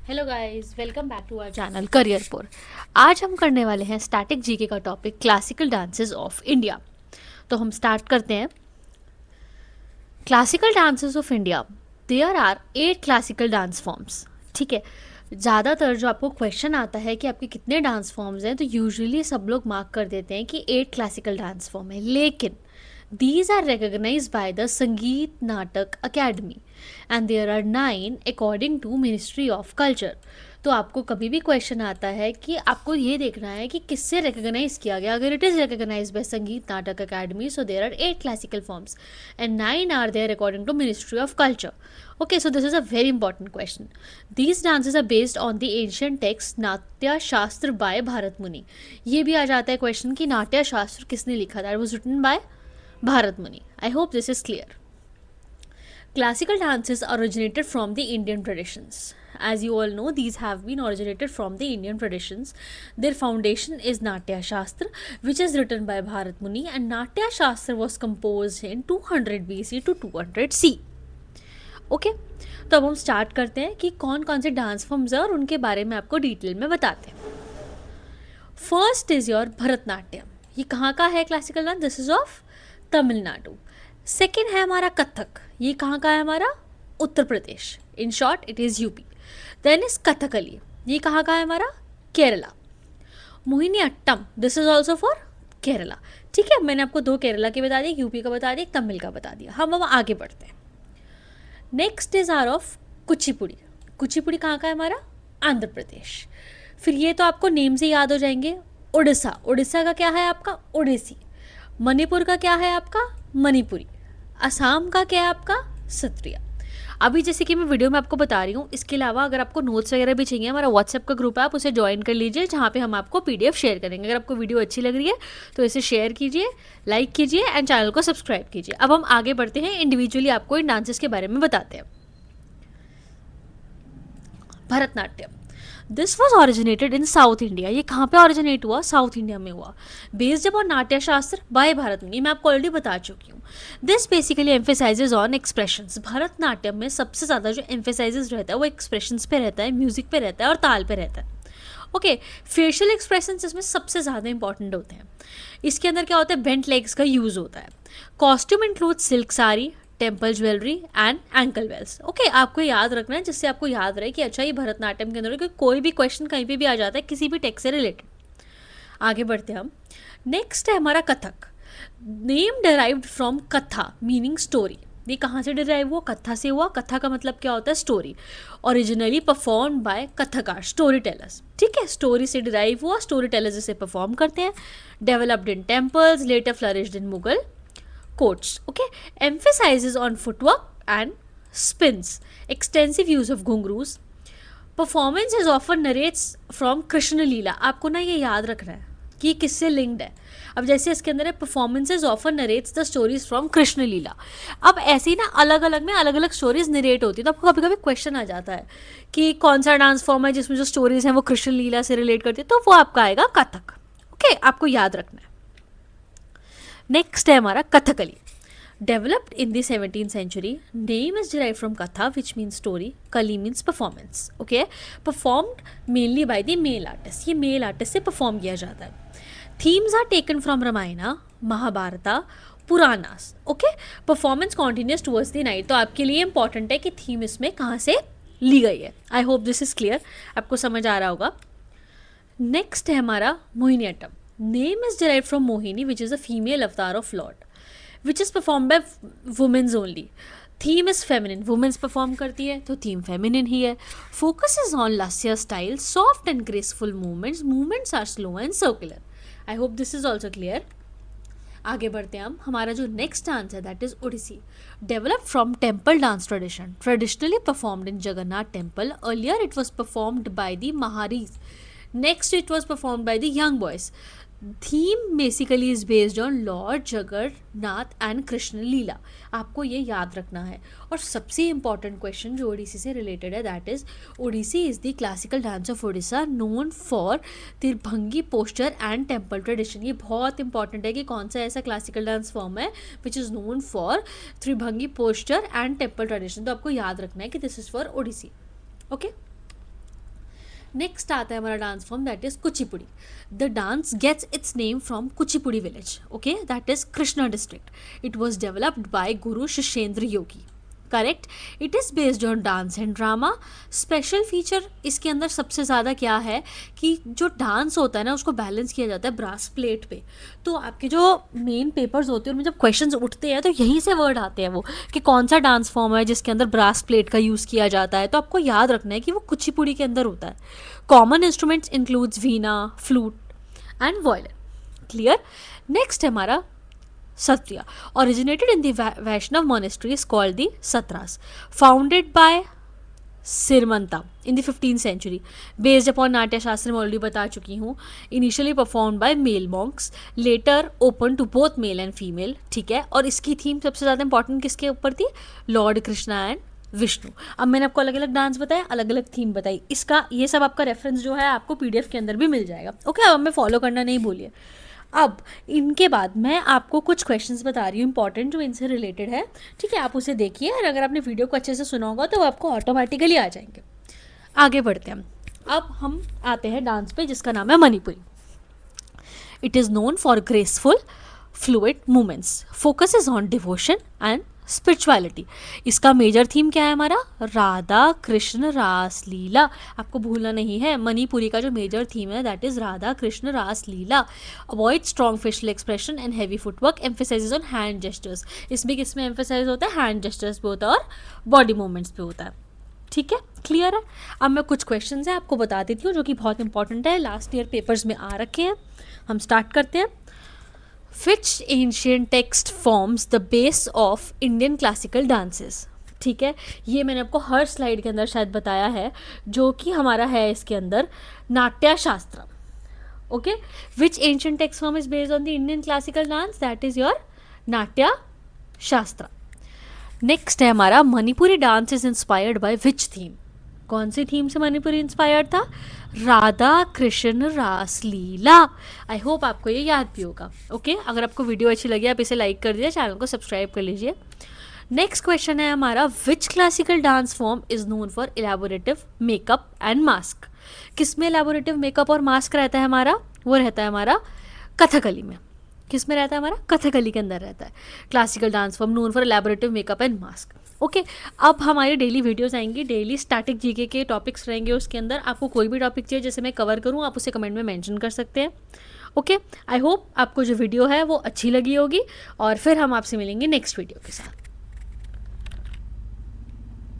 Hello guys, welcome back to our channel Careerpur. आज हम करने वाले हैं स्टैटिक जीके का topic classical dances of India. तो हम स्टार्ट करते हैं। Classical dances of India, there are 8 classical dance forms. ठीक है, ज़्यादातर जो आपको क्वेश्चन आता है कि आपके कितने डांस फॉर्म्स हैं, तो यूजुअली सब लोग मार्क कर देते हैं कि 8 क्लासिकल डांस फॉर्म है, लेकिन these are recognized by the Sangeet Natak Academy and there are 9 according to Ministry of Culture। तो आपको कभी भी क्वेश्चन आता है कि आपको ये देखना है कि किससे रिकॉग्नाइज किया गया। अगर it is recognise by Sangeet Natak Akademi, so there are 8 classical forms and 9 are there according to ministry of culture. Okay, so this is a very important question. These dances are based on the ancient text नाट्य शास्त्र by Bharat मुनि। ये भी आ जाता है question कि नाट्य शास्त्र किसने लिखा था। It was written by Bharat Muni. I hope this is clear. Classical dances originated from the Indian traditions. As you all know, these have been originated from the Indian traditions. Their foundation is Natya Shastra, which is written by Bharat Muni, and Natya Shastra was composed in 200 BC to 200 C. Okay, तो अब हम start करते हैं कि कौन कौन से dance forms हैं और उनके बारे में आपको डिटेल में बताते हैं। First is your Bharatanatyam. ये कहाँ का है classical dance? This is of Tamil Nadu. Second है हमारा कथक। ये कहाँ का है? हमारा Uttar Pradesh. In short it is UP. Then is Kathakali. ये कहाँ का है? हमारा Kerala. Mohiniattam, this is also for Kerala. ठीक है, मैंने आपको 2 केरला के बता दिए, यूपी का बता दिया, तमिल का बता दिया। हम अब आगे बढ़ते हैं। Next is are of Kuchipudi. Kuchipudi कहाँ का है? हमारा आंध्र प्रदेश। फिर ये तो आपको नेम से याद हो जाएंगे। उड़ीसा, उड़ीसा का क्या है आपका? ओडिसी। मणिपुर का क्या है आपका? मणिपुरी। असम का क्या है आपका? सत्रिया। अभी जैसे कि मैं वीडियो में आपको बता रही हूँ, इसके अलावा अगर आपको नोट्स वगैरह भी चाहिए, हमारा व्हाट्सएप का ग्रुप है, आप उसे ज्वाइन कर लीजिए, जहाँ पे हम आपको पीडीएफ शेयर करेंगे। अगर आपको वीडियो अच्छी लग रही है तो इसे शेयर कीजिए, लाइक कीजिए एंड चैनल को सब्सक्राइब कीजिए। अब हम आगे बढ़ते हैं, इंडिविजुअली आपको इन डांसेस के बारे में बताते हैं। Bharatanatyam, this was originated in south India. ये कहाँ पे ऑरिजिनेट हुआ? साउथ इंडिया में हुआ। बेस्ड अपॉन नाट्य शास्त्र बाय भारत मुनि। मैं आपको ऑलरेडी बता चुकी हूँ। This basically emphasises on expressions. Bharatanatyam में सबसे ज़्यादा जो एम्फेसाइजेज रहता है वो एक्सप्रेशंस पे रहता है, म्यूजिक पे रहता है और ताल पे रहता है। ओके, फेशियल एक्सप्रेशंस इसमें सबसे ज़्यादा इंपॉर्टेंट होते हैं। इसके अंदर क्या होता है? बेंट लेग्स का यूज़ होता है। Costume include silk sari, temple jewellery and ankle bells. Okay, आपको याद रखना है जिससे आपको याद रहे कि अच्छा ये भरतनाट्यम के अंदर है, क्योंकि कोई भी क्वेश्चन कहीं पे भी आ जाता है किसी भी टेक्स्ट से रिलेटेड। आगे बढ़ते हैं हम। नेक्स्ट है हमारा कथक। नेम डिराइव्ड फ्रॉम कथा मीनिंग स्टोरी। ये कहाँ से डिराइव हुआ? कथा से हुआ। कथा का मतलब क्या होता है? Story. Originally perform by kathakar, storytellers. ठीक है, स्टोरी से डिराइव हुआ, स्टोरी टेलर्स इसे परफॉर्म करते हैं। Developed in temples, later flourished in Mughal courts. Okay, emphasizes on footwork and spins, extensive use of ghungroos. Performance is often narrates from Krishna Leela. आपको ना ये याद रखना है कि किससे लिंक्ड है। अब जैसे इसके अंदर है performances often narrates the stories from Krishna Leela. अब ऐसे ही ना अलग अलग में अलग अलग स्टोरीज नरेट होती है, तो आपको कभी कभी क्वेश्चन आ जाता है कि कौन सा डांस फॉर्म है जिसमें जो स्टोरीज हैं वो कृष्ण लीला से रिलेट करती है, तो वो आपका आएगा कथक। ओके, आपको याद रखना है। नेक्स्ट है हमारा Kathakali. Developed in the 17th century, name is derive from katha which means story, kali means performance. Okay, performed mainly by the male artist. ये मेल आर्टिस्ट से परफॉर्म किया जाता है। Themes are taken from Ramayana, Mahabharata, Puranas. Okay, performance continues towards the night. तो आपके लिए important है कि थीम इसमें कहाँ से ली गई है। I hope this is clear, आपको समझ आ रहा होगा। नेक्स्ट है हमारा Mohiniyattam. Name is derived from Mohini, which is a female avatar of Lord, which is performed by women's only. Theme is feminine. Women's perform करती है तो theme feminine ही है. Focus is on luscious style, soft and graceful movements. Movements are slow and circular. I hope this is also clear. आगे बढ़ते हैं हम। हमारा जो नेक्स्ट डांस है that is Odissi. Develop from temple dance tradition, traditionally performed in Jagannath temple. Earlier it was performed by the Maharis. Next it was performed by the young boys. Theme basically is based on Lord Jagannath and Krishna Leela. आपको ये याद रखना है। और सबसे important question जो ओडिसी से related है that is Odissi is the classical dance of Odisha known for Tribhangi posture and temple tradition. ये बहुत इंपॉर्टेंट है कि कौन सा ऐसा क्लासिकल डांस फॉर्म है which is known for Tribhangi posture and temple tradition. तो आपको याद रखना है कि this is for Odissi. Okay, next आता है हमारा dance form that is Kuchipudi. The dance gets its name from Kuchipudi village. Okay, that is Krishna district. It was developed by Guru Shishyendra Yogi. Correct. It is based on dance and drama. Special feature इसके अंदर सबसे ज़्यादा क्या है कि जो डांस होता है ना उसको बैलेंस किया जाता है ब्रास प्लेट पे. तो आपके जो मेन पेपर्स होते हैं उनमें जब क्वेश्चंस उठते हैं तो यहीं से वर्ड आते हैं वो कि कौन सा डांस फॉर्म है जिसके अंदर ब्रास प्लेट का यूज़ किया जाता है. तो आपको याद रखना है कि वो कुचिपुड़ी के अंदर होता है. Common instruments includes Veena, flute and violin. Clear. Next है हमारा Satriya, originated in the Vaishnav monasteries called the Satras, founded by Sirmanta in the 15th century, based upon Natya Shastra मैं already बता चुकी हूँ. Initially performed by male monks, later open to both male and female. ठीक है. और इसकी theme सबसे ज़्यादा इंपॉर्टेंट किसके ऊपर थी? Lord Krishna and Vishnu. अब मैंने आपको अलग अलग डांस बताया, अलग अलग थीम बताई. इसका ये सब आपका रेफरेंस जो है आपको पीडीएफ के अंदर भी मिल जाएगा. ओके, अब हमें फॉलो करना नहीं भूलिए. अब इनके बाद मैं आपको कुछ क्वेश्चंस बता रही हूँ इंपॉर्टेंट जो इनसे रिलेटेड है. ठीक है, आप उसे देखिए और अगर आपने वीडियो को अच्छे से सुना होगा तो वो आपको ऑटोमेटिकली आ जाएंगे. आगे बढ़ते हैं. अब हम आते हैं डांस पे जिसका नाम है Manipuri. It is known for graceful fluid movements, focuses on devotion and spirituality. इसका मेजर थीम क्या है हमारा? राधा कृष्ण रास लीला. आपको भूलना नहीं है, मणिपुरी का जो मेजर थीम है that is Radha Krishna Raas Leela. Avoid strong facial expression and heavy footwork, emphasise on hand gestures. इसमें किसमें एम्फेसाइज होता है? हैंड जेस्टर्स पे होता है और बॉडी मूवमेंट्स पे होता है. ठीक है, क्लियर है. अब मैं कुछ क्वेश्चन है आपको बता देती हूँ जो कि बहुत इंपॉर्टेंट है, लास्ट ईयर पेपर्स में आ रखे हैं. हम स्टार्ट करते हैं. Which ancient text forms the base of Indian classical dances? ठीक है, ये मैंने आपको हर स्लाइड के अंदर शायद बताया है, जो कि हमारा है इसके अंदर नाट्य शास्त्र. Okay, which ancient text form is based on the Indian classical dance? That is your नाट्य शास्त्र. नेक्स्ट है हमारा Manipuri dance is inspired by which theme? कौन सी थीम से मणिपुरी इंस्पायर्ड था? राधा कृष्ण रास लीला. आई होप आपको ये याद भी होगा. ओके, अगर आपको वीडियो अच्छी लगी आप इसे लाइक कर दीजिए, चैनल को सब्सक्राइब कर लीजिए. नेक्स्ट क्वेश्चन है हमारा which classical dance form is known for elaborative makeup and mask? किस में इलेबोरेटिव मेकअप और मास्क रहता है हमारा? वो रहता है हमारा कथकली में. किस में रहता है हमारा? कथकली के अंदर रहता है. Classical dance form known for elaborative makeup and mask. Okay, अब हमारी डेली वीडियोस आएंगी, डेली स्टैटिक जीके के टॉपिक्स रहेंगे उसके अंदर. आपको कोई भी टॉपिक चाहिए जैसे मैं कवर करूँ आप उसे कमेंट में मेंशन कर सकते हैं. ओके, आई होप आपको जो वीडियो है वो अच्छी लगी होगी और फिर हम आपसे मिलेंगे नेक्स्ट वीडियो के साथ.